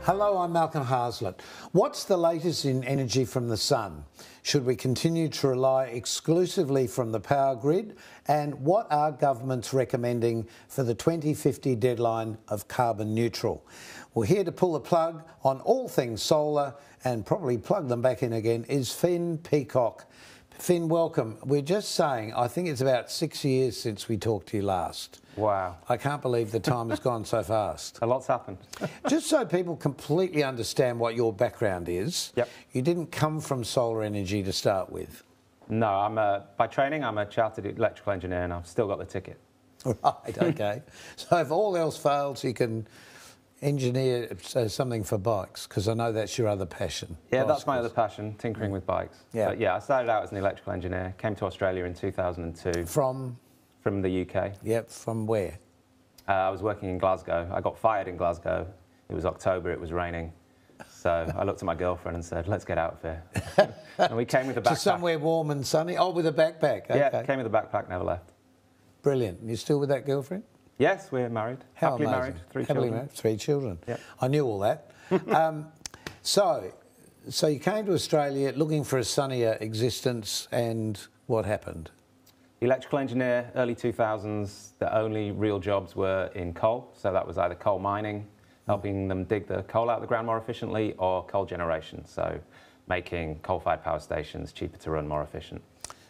Hello, I'm Malcolm Haslett. What's the latest in energy from the sun? Should we continue to rely exclusively from the power grid? And what are governments recommending for the 2050 deadline of carbon neutral? Well, here to pull the plug on all things solar and probably plug them back in again is Finn Peacock. Finn, welcome. We're just saying, I think it's about 6 years since we talked to you last. Wow. I can't believe the time has gone so fast. A lot's happened. Just so people completely understand what your background is, Yep. You didn't come from solar energy to start with. No, by training, I'm a chartered electrical engineer and I've still got the ticket. Right, okay. So if all else fails, you can engineer something for bikes, because I know that's your other passion. Yeah, Bicycles. that's my other passion, tinkering with bikes. Yeah. But yeah, I started out as an electrical engineer, came to Australia in 2002. From the UK. Yep, from where? I was working in Glasgow. I got fired in Glasgow. It was October, it was raining. So I looked at my girlfriend and said, let's get out of here. And we came with a backpack. To somewhere warm and sunny? Oh, with a backpack. Okay. Yeah, came with a backpack, never left. Brilliant. You still with that girlfriend? Yes, we're married. How Happily amazing. married, three Happily children. married, 3 children. Yep. I knew all that. So you came to Australia looking for a sunnier existence, and what happened? Electrical engineer, early 2000s, the only real jobs were in coal. So that was either coal mining, helping them dig the coal out of the ground more efficiently, or coal generation. So making coal-fired power stations cheaper to run, more efficient.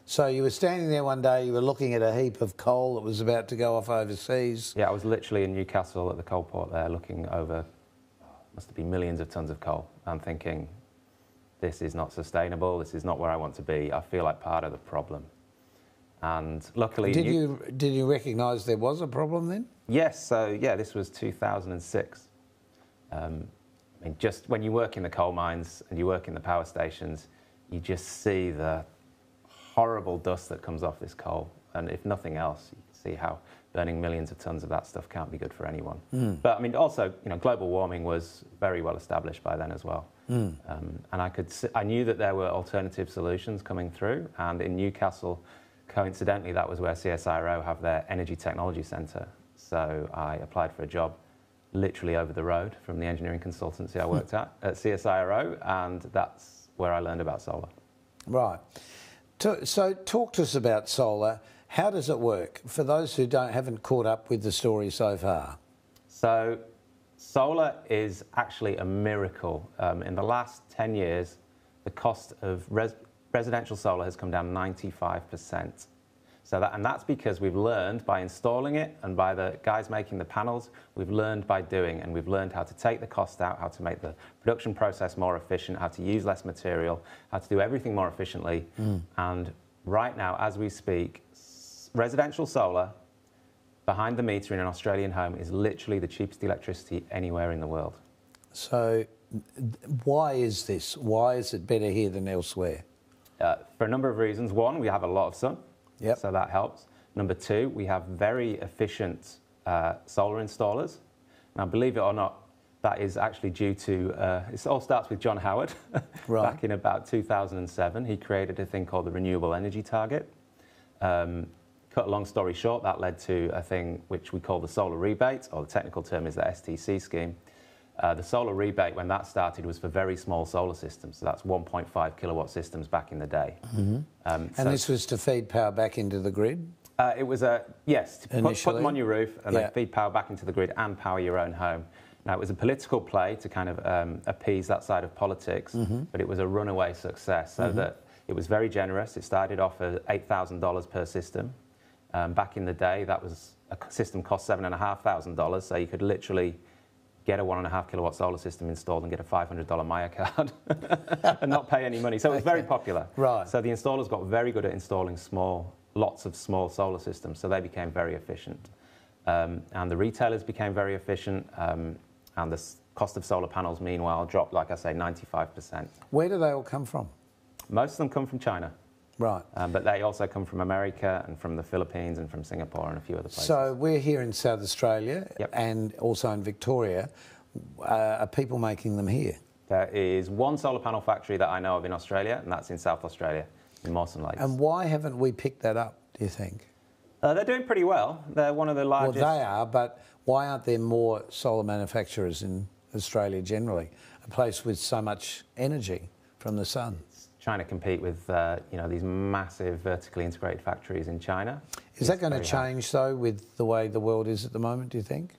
So you were standing there one day, you were looking at a heap of coal that was about to go off overseas. Yeah, I was literally in Newcastle at the coal port there looking over, must have been millions of tons of coal. I'm thinking, this is not sustainable, this is not where I want to be. I feel like part of the problem. And luckily... Did you recognise there was a problem then? Yes, so yeah, this was 2006. I mean, just when you work in the coal mines and you work in the power stations, you just see the horrible dust that comes off this coal. And if nothing else, you can see how burning millions of tons of that stuff can't be good for anyone. But I mean, also, you know, global warming was very well established by then as well. And I knew that there were alternative solutions coming through. And in Newcastle, coincidentally, that was where CSIRO have their Energy Technology Centre. So I applied for a job literally over the road from the engineering consultancy I worked at CSIRO, and that's where I learned about solar. Right. So talk to us about solar. How does it work? For those who haven't caught up with the story so far. So solar is actually a miracle. In the last 10 years, the cost of residential solar has come down 95%. And that's because we've learned by installing it, and by the guys making the panels, we've learned by doing, and we've learned how to take the cost out, how to make the production process more efficient, how to use less material, how to do everything more efficiently. And right now, as we speak, residential solar behind the meter in an Australian home is literally the cheapest electricity anywhere in the world. So why is this? Why is it better here than elsewhere? For a number of reasons. One, we have a lot of sun. Yep. So that helps. Number two, we have very efficient solar installers. Now, believe it or not, that is actually due to, it all starts with John Howard. Right. Back in about 2007. He created a thing called the Renewable Energy Target. Cut a long story short, that led to a thing which we call the solar rebate, or the technical term is the STC scheme. The solar rebate, when that started, was for very small solar systems. So that's 1.5 kilowatt systems back in the day. And this was to feed power back into the grid? It was yes, to put them on your roof and then feed power back into the grid and power your own home. Now, it was a political play to kind of appease that side of politics, but it was a runaway success. So that it was very generous. It started off at $8,000 per system. Back in the day, that was a system cost $7,500, so you could literally get a 1.5 kilowatt solar system installed and get a $500 Maya card and not pay any money. So it was very popular. Right. So the installers got very good at installing lots of small solar systems, so they became very efficient. And the retailers became very efficient, and the cost of solar panels, meanwhile, dropped, like I say, 95%. Where do they all come from? Most of them come from China. Right. But they also come from America and from the Philippines and from Singapore and a few other places. So we're here in South Australia and also in Victoria. Are people making them here? There is one solar panel factory that I know of in Australia, and that's in South Australia, in Mawson Lakes. And why haven't we picked that up, do you think? They're doing pretty well. They're one of the largest... Well, they are, but why aren't there more solar manufacturers in Australia generally, a place with so much energy from the sun. Trying to compete with these massive vertically integrated factories in China. Is that going to change, though, with the way the world is at the moment, do you think?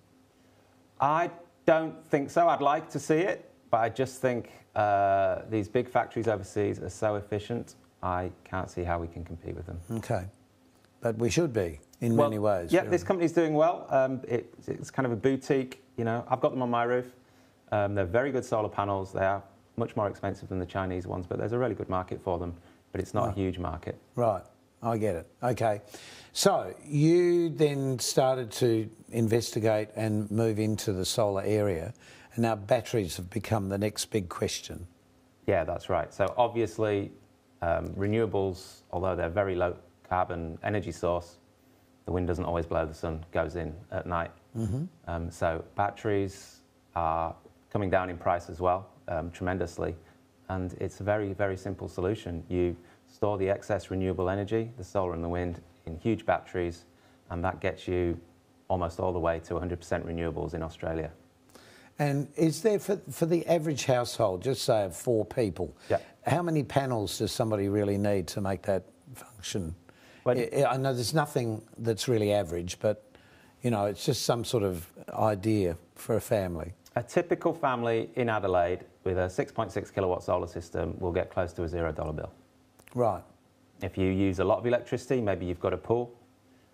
I don't think so. I'd like to see it, but I just think these big factories overseas are so efficient, I can't see how we can compete with them. Okay. But we should be, in many ways. Yeah, this company's doing well. It's kind of a boutique, I've got them on my roof. They're very good solar panels. They are much more expensive than the Chinese ones, but there's a really good market for them, but it's not a huge market. Right, I get it. Okay. So you then started to investigate and move into the solar area, and now batteries have become the next big question. Yeah, that's right. So obviously, renewables, although they're very low carbon energy source, the wind doesn't always blow, the sun goes in at night. Mm-hmm. So batteries are coming down in price as well, tremendously. And it's a very, very simple solution. You store the excess renewable energy, the solar and the wind, in huge batteries, and that gets you almost all the way to 100% renewables in Australia. And is there, for the average household, just say of 4 people, how many panels does somebody really need to make that function? I know there's nothing that's really average, but, it's just some sort of idea for a family. A typical family in Adelaide with a 6.6 kilowatt solar system will get close to a $0 bill. Right. If you use a lot of electricity, maybe you've got a pool,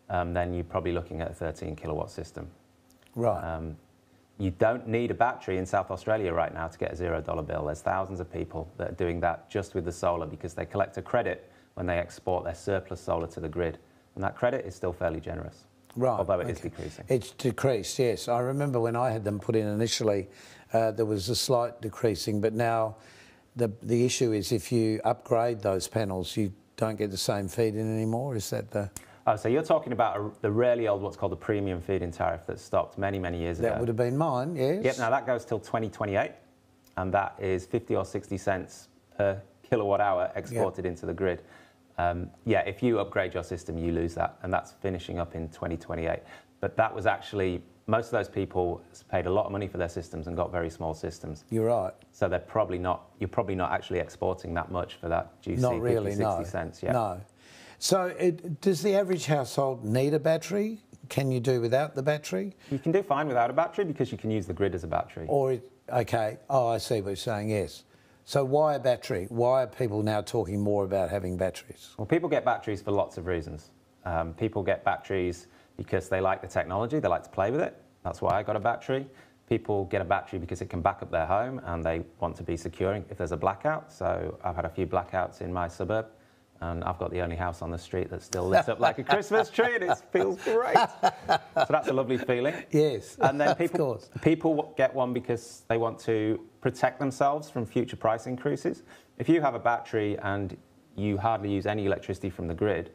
then you're probably looking at a 13 kilowatt system. Right. You don't need a battery in South Australia right now to get a $0 bill. There's thousands of people that are doing that just with the solar because they collect a credit when they export their surplus solar to the grid. And that credit is still fairly generous. Right. Although it is decreasing. It's decreased, yes. I remember when I had them put in initially, there was a slight decreasing, but now the issue is if you upgrade those panels, you don't get the same feed-in anymore. Is that the... Oh, so you're talking about the really old, what's called the premium feed-in tariff that stopped many, many years ago. That would have been mine, yes. Yep, now that goes till 2028, and that is 50 or 60 cents per kilowatt hour exported into the grid. If you upgrade your system, you lose that, and that's finishing up in 2028. But that was actually, most of those people paid a lot of money for their systems and got very small systems. You're right. So you're probably not actually exporting that much for that juicy not really, 50, 60 cents. Yeah. No. So does the average household need a battery? Can you do without the battery? You can do fine without a battery because you can use the grid as a battery. Okay. Oh, I see what you're saying, yes. So why a battery? Why are people now talking more about having batteries? Well, people get batteries for lots of reasons. People get batteries because they like the technology, they like to play with it. That's why I got a battery. People get a battery because it can back up their home and they want to be secure if there's a blackout. So I've had a few blackouts in my suburb, and I've got the only house on the street that's still lit up like a Christmas tree, and it feels great. So that's a lovely feeling. Yes, and then people get one because they want to protect themselves from future price increases. If you have a battery and you hardly use any electricity from the grid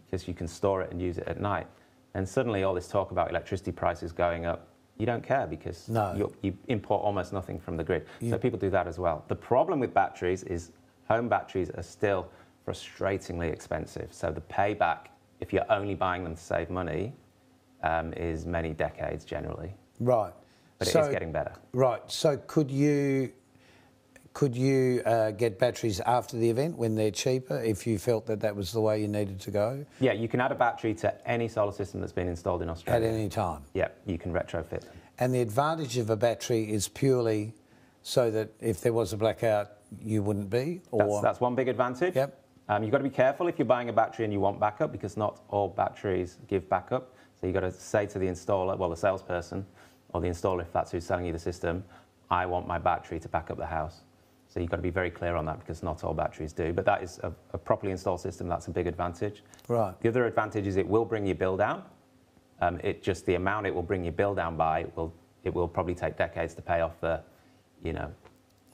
because you can store it and use it at night, and suddenly all this talk about electricity prices going up, you don't care because you import almost nothing from the grid. So people do that as well. The problem with batteries is home batteries are still frustratingly expensive. So the payback, if you're only buying them to save money, is many decades generally. Right. But it is getting better. Right. So could you get batteries after the event when they're cheaper if you felt that was the way you needed to go? Yeah, you can add a battery to any solar system that's been installed in Australia. At any time? Yeah, you can retrofit them. And the advantage of a battery is purely so that if there was a blackout, you wouldn't be? Or... That's one big advantage. Yep. You've got to be careful if you're buying a battery and you want backup because not all batteries give backup. So you've got to say to the installer, well, the salesperson or the installer, if that's who's selling you the system, I want my battery to back up the house. So you've got to be very clear on that because not all batteries do. But that is a properly installed system. That's a big advantage. Right. The other advantage is it will bring your bill down. The amount it will bring your bill down by, it will probably take decades to pay off the $12,000,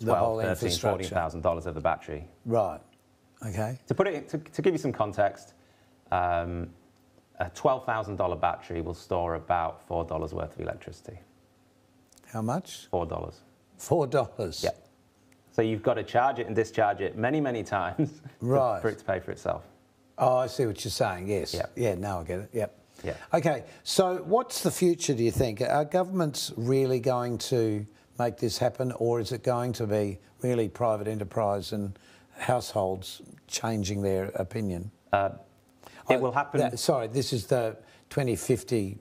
$13,000, $14,000 of the battery. Right. Okay. To give you some context, a $12,000 battery will store about $4 worth of electricity. How much? $4. $4? Yeah. So you've got to charge it and discharge it many, many times for it to pay for itself. Oh, I see what you're saying, yes. Yep. Yeah, now I get it, yep. Yeah. Okay, so what's the future, do you think? Are governments really going to make this happen, or is it going to be really private enterprise and households changing their opinion? It will happen. Sorry, this is the 2050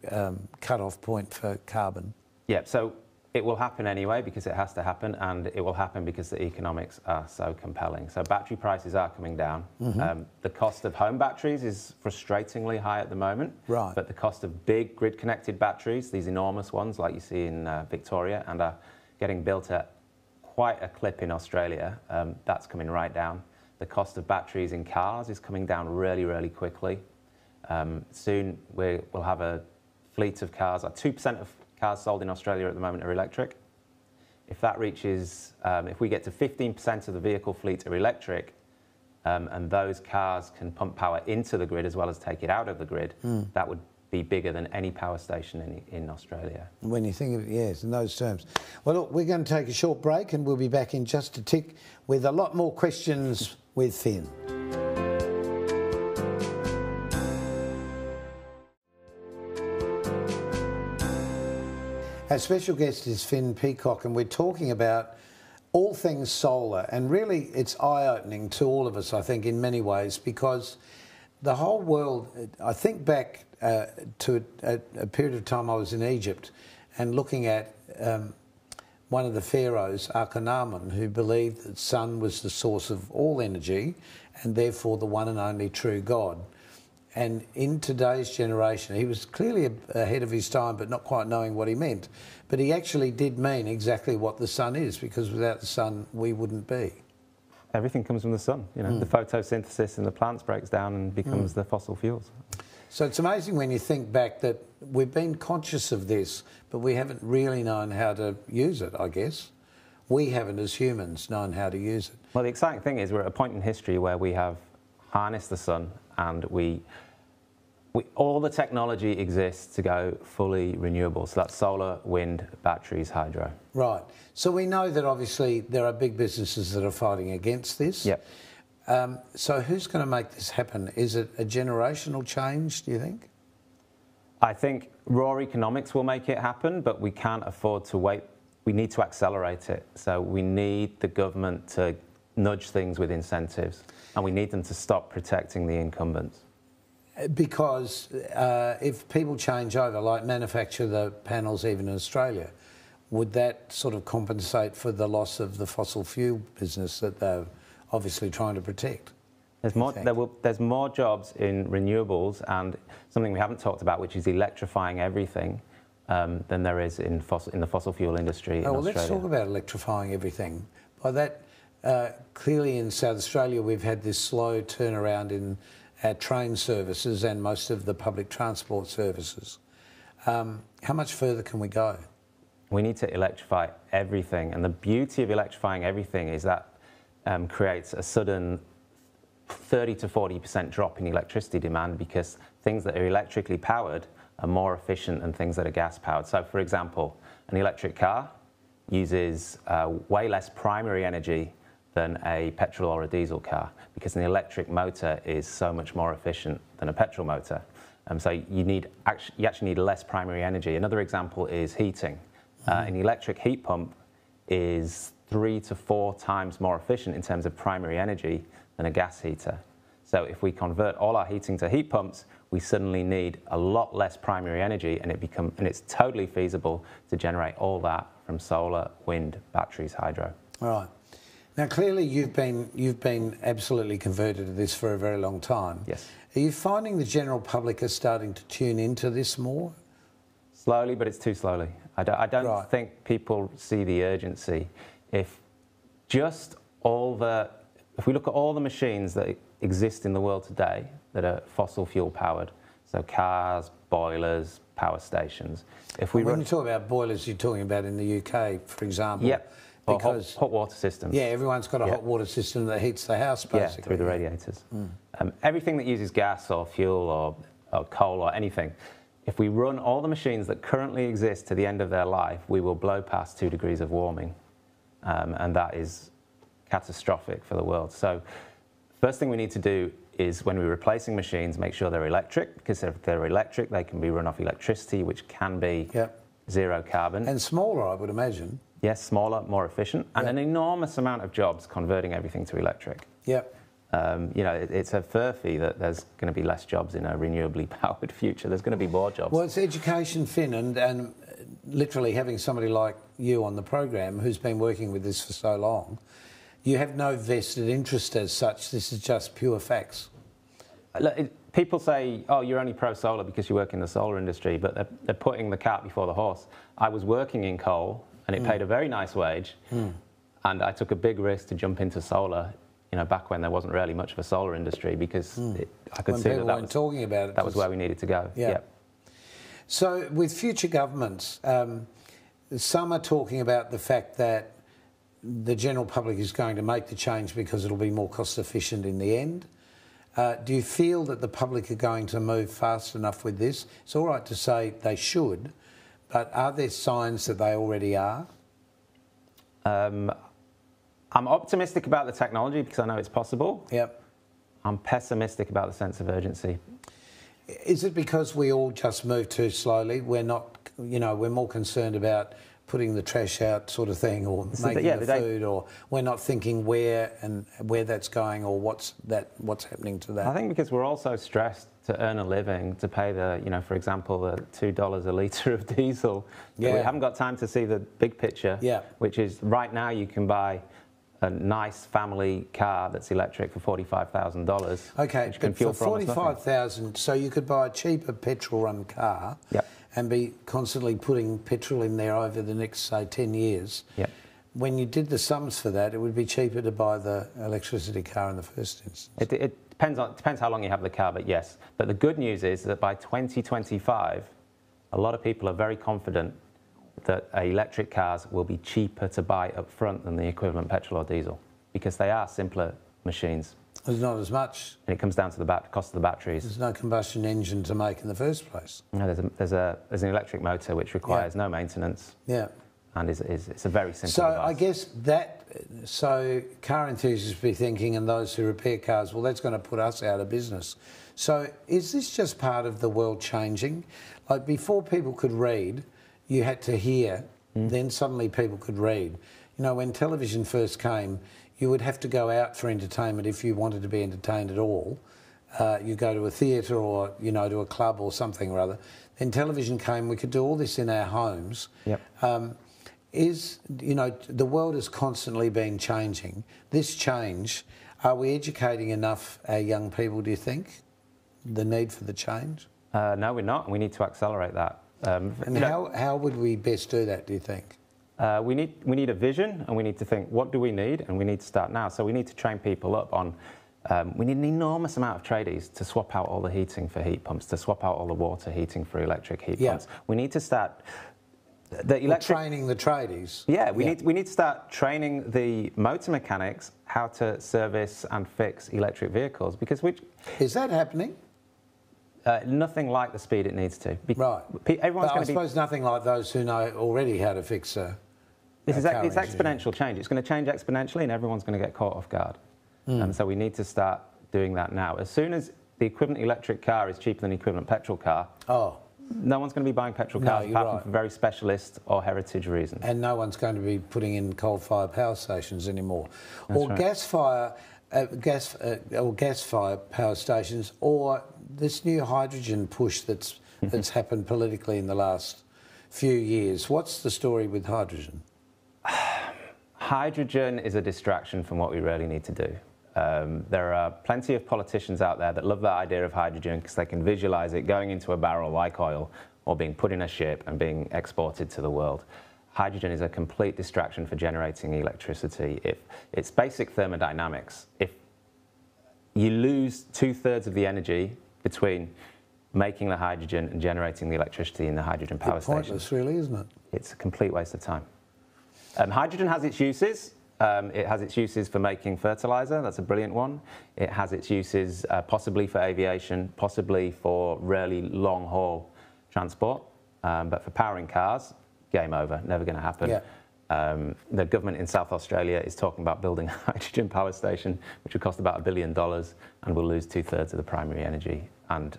cut-off point for carbon. Yeah, so it will happen anyway because it has to happen, and it will happen because the economics are so compelling. So battery prices are coming down. The cost of home batteries is frustratingly high at the moment. Right. But the cost of big grid-connected batteries, these enormous ones like you see in Victoria and are getting built at quite a clip in Australia, that's coming right down. The cost of batteries in cars is coming down really, really quickly. Soon we'll have a fleet of cars. 2% of cars sold in Australia at the moment are electric. If that reaches, if we get to 15% of the vehicle fleet are electric, and those cars can pump power into the grid as well as take it out of the grid, that would be bigger than any power station in Australia. When you think of it, yes, in those terms. Well, look, we're going to take a short break and we'll be back in just a tick with a lot more questions with Finn. Our special guest is Finn Peacock, and we're talking about all things solar, and really it's eye-opening to all of us, I think, in many ways, because the whole world, I think back to a period of time I was in Egypt and looking at one of the pharaohs, Akhenaten, who believed that the sun was the source of all energy and therefore the one and only true God. And in today's generation, he was clearly ahead of his time, but not quite knowing what he meant. But he actually did mean exactly what the sun is, because without the sun, we wouldn't be. Everything comes from the sun. You know, the photosynthesis in the plants breaks down and becomes the fossil fuels. So it's amazing when you think back that we've been conscious of this, but we haven't really known how to use it, I guess. We haven't, as humans, known how to use it. Well, the exciting thing is we're at a point in history where we have harnessed the sun, and all the technology exists to go fully renewable. So that's solar, wind, batteries, hydro. Right. So we know that obviously there are big businesses that are fighting against this. Yep. So who's going to make this happen? Is it a generational change, do you think? I think raw economics will make it happen, but we can't afford to wait. We need to accelerate it. So we need the government to nudge things with incentives, and we need them to stop protecting the incumbents. Because if people change over, like manufacture the panels even in Australia, would that sort of compensate for the loss of the fossil fuel business that they're obviously trying to protect? There's more jobs in renewables and something we haven't talked about, which is electrifying everything, than there is in the fossil fuel industry in Australia. Let's talk about electrifying everything. By that, clearly in South Australia, we've had this slow turnaround in our train services and most of the public transport services. How much further can we go? We need to electrify everything, and the beauty of electrifying everything is that creates a sudden 30 to 40% drop in electricity demand, because things that are electrically powered are more efficient than things that are gas powered. So, for example, an electric car uses way less primary energy than a petrol or a diesel car, because an electric motor is so much more efficient than a petrol motor. So you actually need less primary energy. Another example is heating. An electric heat pump is 3 to 4 times more efficient in terms of primary energy than a gas heater. So if we convert all our heating to heat pumps, we suddenly need a lot less primary energy, and it's totally feasible to generate all that from solar, wind, batteries, hydro. All right. Now, clearly, you've been absolutely converted to this for a very long time. Yes. Are you finding the general public are starting to tune into this more? Slowly, but it's too slowly. I don't think people see the urgency. If we look at all the machines that exist in the world today that are fossil fuel powered, so cars, boilers, power stations. When you talk about boilers, you're talking about in the UK, for example. Yep. Because hot water systems. Yeah, everyone's got a hot water system that heats the house, basically. Yeah, through the radiators. Everything that uses gas or fuel or coal or anything, if we run all the machines that currently exist to the end of their life, we will blow past 2 degrees of warming. And that is catastrophic for the world. So first thing we need to do is, when we're replacing machines, make sure they're electric, because if they're electric, they can be run off electricity, which can be zero carbon. And smaller, I would imagine. Yes, smaller, more efficient, and an enormous amount of jobs converting everything to electric. Yep. It's a furphy that there's going to be less jobs in a renewably powered future. There's going to be more jobs. Well, it's education, Finn, and literally having somebody like you on the program who's been working with this for so long, you have no vested interest as such. This is just pure facts. People say, oh, you're only pro-solar because you work in the solar industry, but they're putting the cart before the horse. I was working in coal, and it paid a very nice wage, and I took a big risk to jump into solar, back when there wasn't really much of a solar industry, because I could see that was talking about it. That was where we needed to go. Yeah. So with future governments, some are talking about the fact that the general public is going to make the change because it'll be more cost efficient in the end. Do you feel that the public are going to move fast enough with this? It's all right to say they should, but are there signs that they already are? I'm optimistic about the technology because I know it's possible. Yep. I'm pessimistic about the sense of urgency. Is it because we all just move too slowly? We're not, we're more concerned about putting the trash out sort of thing, or making the food, or we're not thinking where that's going, or what's happening to that. I think because we're all so stressed to earn a living, to pay for example, the $2 a litre of diesel. Yeah. We haven't got time to see the big picture, which is right now you can buy a nice family car that's electric for $45,000. Okay, but for $45,000, so you could buy a cheaper petrol-run car and be constantly putting petrol in there over the next, say, 10 years. Yep. When you did the sums for that, it would be cheaper to buy the electricity car in the first instance. It depends how long you have the car, but yes. But the good news is that by 2025, a lot of people are very confident that electric cars will be cheaper to buy up front than the equivalent petrol or diesel, because they are simpler machines. There's not as much. And it comes down to the cost of the batteries. There's no combustion engine to make in the first place. No, there's an electric motor which requires no maintenance. Yeah. And it's a very simple So device. I guess car enthusiasts be thinking, and those who repair cars, well, that's going to put us out of business. So is this just part of the world changing? Like, before people could read, you had to hear, then suddenly people could read. When television first came, you would have to go out for entertainment if you wanted to be entertained at all. You go to a theatre or, to a club or something or other. Then television came, we could do all this in our homes. Yep. The world has constantly been changing. This change, are we educating enough our young people, do you think, the need for the change? No, we're not, and we need to accelerate that. How would we best do that, do you think? We need a vision, and we need to think, what do we need? And we need to start now. So we need to train people up on, we need an enormous amount of tradies to swap out all the heating for heat pumps, to swap out all the water heating for electric heat pumps. We need to start training the tradies. Yeah, we need to start training the motor mechanics how to service and fix electric vehicles, because Is that happening? Nothing like the speed it needs to. Right. Everyone's I suppose nothing like those who know already how to fix it's exponential change. It's going to change exponentially, and everyone's going to get caught off guard. So we need to start doing that now. As soon as the equivalent electric car is cheaper than the equivalent petrol car, no one's going to be buying petrol cars apart from for very specialist or heritage reasons. And no one's going to be putting in coal-fired power stations anymore. That's right. gas-fired power stations, or this new hydrogen push that's happened politically in the last few years. What's the story with hydrogen? Hydrogen is a distraction from what we really need to do. There are plenty of politicians out there that love the idea of hydrogen because they can visualise it going into a barrel like oil, or being put in a ship and being exported to the world. Hydrogen is a complete distraction for generating electricity. It's basic thermodynamics. If you lose 2/3 of the energy between making the hydrogen and generating the electricity in the hydrogen power station. It's pointless, really, isn't it? It's a complete waste of time. Hydrogen has its uses. It has its uses for making fertilizer. That's a brilliant one. It has its uses possibly for aviation, possibly for really long-haul transport. But for powering cars, game over, never going to happen. Yeah. The government in South Australia is talking about building a hydrogen power station, which would cost about $1 billion, and will lose 2/3 of the primary energy. And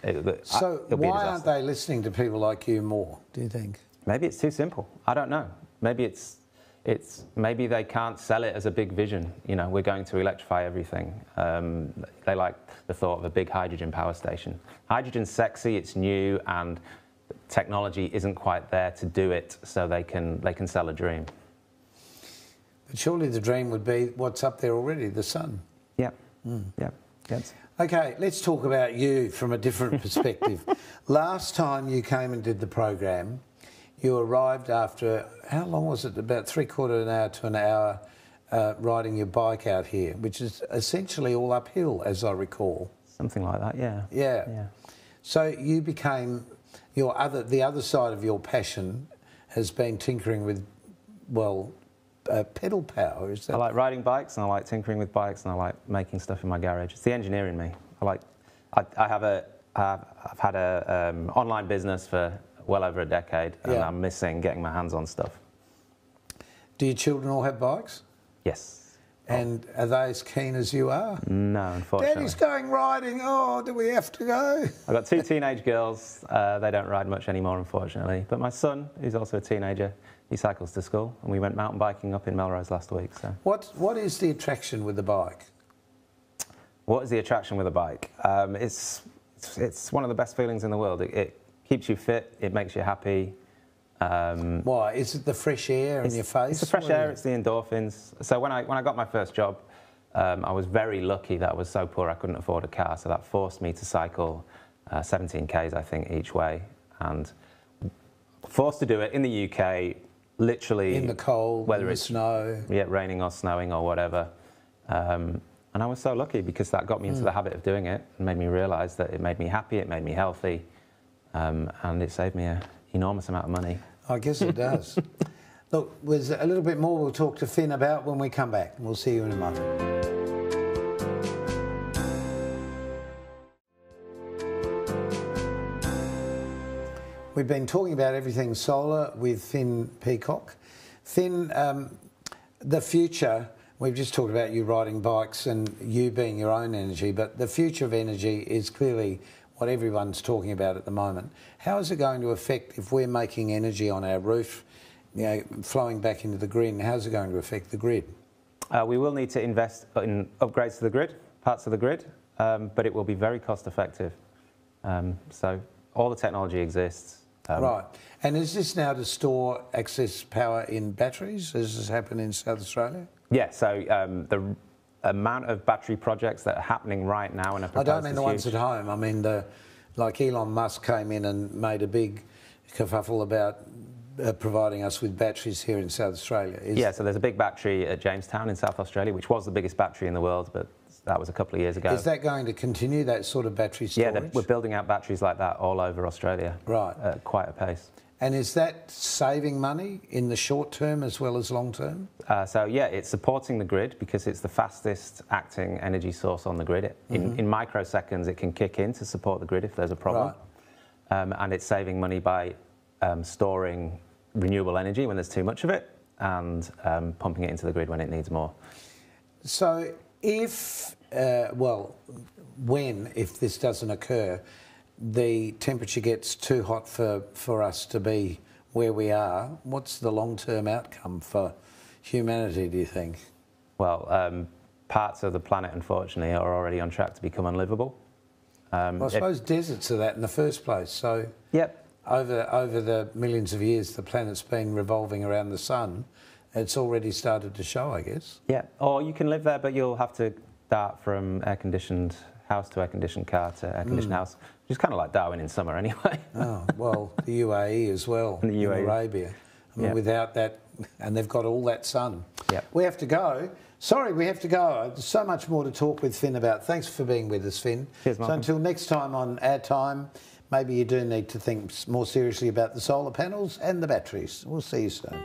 why aren't they listening to people like you more, do you think? Maybe it's too simple. I don't know. Maybe maybe they can't sell it as a big vision. You know, we're going to electrify everything. They like the thought of a big hydrogen power station. Hydrogen's sexy, it's new, and technology isn't quite there to do it, so they can sell a dream. But surely the dream would be what's up there already, the sun. Yeah. Yeah. Yes. Okay, let's talk about you from a different perspective. Last time you came and did the program, you arrived after, how long was it? About 3/4 of an hour to an hour riding your bike out here, which is essentially all uphill, as I recall. Something like that, yeah. Yeah. So you became the other side of your passion has been tinkering with, well, pedal power, is that? I like riding bikes, and I like tinkering with bikes, and I like making stuff in my garage. It's the engineer in me. I've had a online business for well over a decade, and I'm missing getting my hands on stuff. Do your children all have bikes? Yes. And are they as keen as you are? No, unfortunately. Daddy's going riding. Oh, do we have to go? I've got 2 teenage girls. They don't ride much anymore, unfortunately. But my son, who's also a teenager, he cycles to school, and we went mountain biking up in Melrose last week. So, what is the attraction with the bike? What is the attraction with a bike? It's one of the best feelings in the world. It keeps you fit. It makes you happy. Why? Is it the fresh air in your face? It's the fresh air. It's the endorphins. So when I got my first job, I was very lucky that I was so poor I couldn't afford a car. So that forced me to cycle 17 Ks, I think, each way, and forced to do it in the UK. Literally in the cold, whether in the it's snow, raining or snowing or whatever, and I was so lucky because that got me into the habit of doing it and made me realise that it made me happy, it made me healthy, and it saved me an enormous amount of money. I guess it does. Look, there's a little bit more we'll talk to Finn about when we come back. We'll see you in a moment. We've been talking about everything solar with Finn Peacock. Finn, the future, we've just talked about you riding bikes and you being your own energy, but the future of energy is clearly what everyone's talking about at the moment. How is it going to affect, if we're making energy on our roof, you know, flowing back into the grid, and how's it going to affect the grid? We will need to invest in upgrades to the grid, parts of the grid, but it will be very cost effective. So all the technology exists. Right. And is this now to store excess power in batteries? Does this happen in South Australia? Yeah, so the amount of battery projects that are happening right now and are proposed I don't mean the ones huge. at home. I mean, like Elon Musk came in and made a big kerfuffle about providing us with batteries here in South Australia. Yeah, so there's a big battery at Jamestown in South Australia, which was the biggest battery in the world, but that was a couple of years ago. Is that going to continue, that sort of battery storage? Yeah, we're building out batteries like that all over Australia. Right. At quite a pace. And is that saving money in the short term as well as long term? So yeah, it's supporting the grid because it's the fastest acting energy source on the grid. In microseconds, it can kick in to support the grid if there's a problem. Right. And it's saving money by storing renewable energy when there's too much of it and pumping it into the grid when it needs more. So if, if this doesn't occur, the temperature gets too hot for us to be where we are, what's the long-term outcome for humanity, do you think? Well, parts of the planet, unfortunately, are already on track to become unlivable. Well, I suppose deserts are that in the first place. So yep. Over the millions of years the planet's been revolving around the sun, it's already started to show, I guess. Yeah, or you can live there, but you'll have to start from air-conditioned house to air-conditioned car to air-conditioned house, which is kind of like Darwin in summer anyway. Oh, well, the UAE as well, and the UAE. In Arabia. I mean, without that, and they've got all that sun. Yep. We have to go. Sorry, we have to go. There's so much more to talk with Finn about. Thanks for being with us, Finn. Cheers, Malcolm. So until next time on OurTime, maybe you do need to think more seriously about the solar panels and the batteries. We'll see you soon.